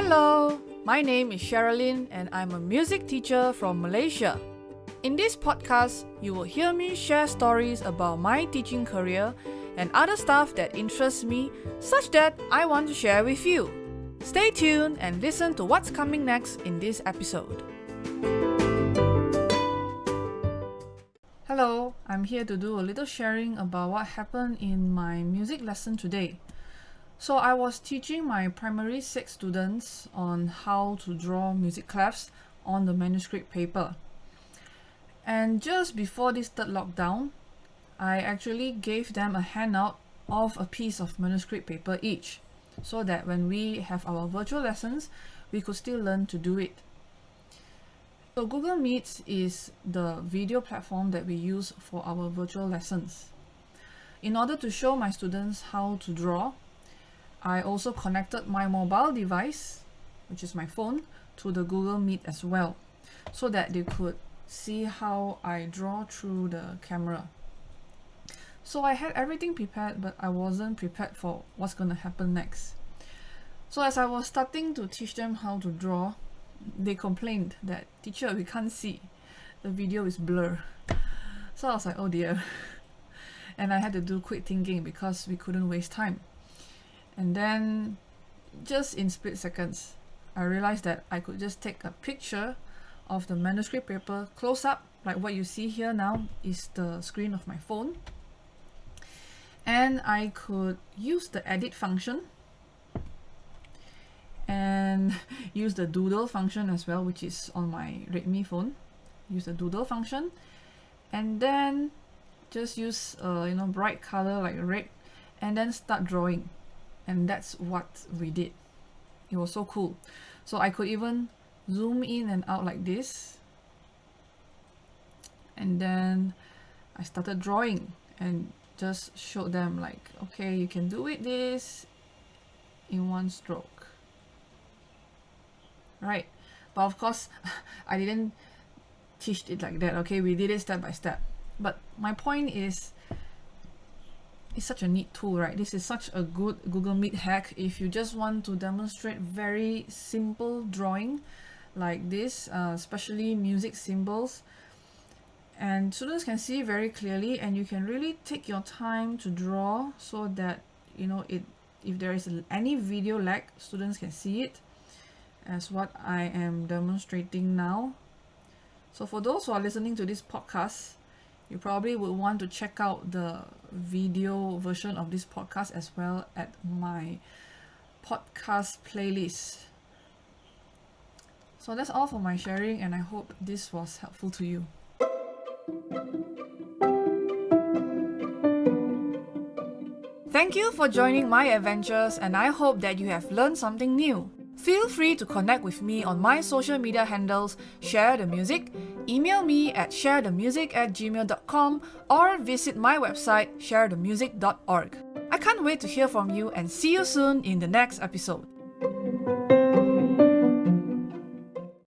Hello, my name is Sherilyn and I'm a music teacher from Malaysia. In this podcast, you will hear me share stories about my teaching career and other stuff that interests me, such that I want to share with you. Stay tuned and listen to what's coming next in this episode. Hello, I'm here to do a little sharing about what happened in my music lesson today. So I was teaching my primary 6 students on how to draw music clefs on the manuscript paper. And just before this third lockdown, I actually gave them a handout of a piece of manuscript paper each, so that when we have our virtual lessons, we could still learn to do it. So Google Meet is the video platform that we use for our virtual lessons. In order to show my students how to draw, I also connected my mobile device, which is my phone, to the Google Meet as well, so that they could see how I draw through the camera. So I had everything prepared, but I wasn't prepared for what's going to happen next. So as I was starting to teach them how to draw, they complained that, "Teacher, we can't see. The video is blur." So I was like, oh dear. And I had to do quick thinking because we couldn't waste time. And then, just in split seconds, I realized that I could just take a picture of the manuscript paper close up, like what you see here now is the screen of my phone. And I could use the edit function and use the doodle function as well, which is on my Redmi phone. Use the doodle function and then just use bright color like red and then start drawing. And that's what we did. It was so cool. So I could even zoom in and out like this. And then I started drawing and just showed them like, okay, you can do it this in one stroke. Right. But of course, I didn't teach it like that. Okay, we did it step by step. But my point is, it's such a neat tool, right? This is such a good Google Meet hack if you just want to demonstrate very simple drawing like this, especially music symbols. And students can see very clearly, and you can really take your time to draw so that, if there is any video lag, students can see it, as what I am demonstrating now. So for those who are listening to this podcast, you probably would want to check out the video version of this podcast as well at my podcast playlist. So that's all for my sharing, and I hope this was helpful to you. Thank you for joining my adventures, and I hope that you have learned something new. Feel free to connect with me on my social media handles, Share the Music, email me at sharethemusic@gmail.com, or visit my website, sharethemusic.org. I can't wait to hear from you and see you soon in the next episode.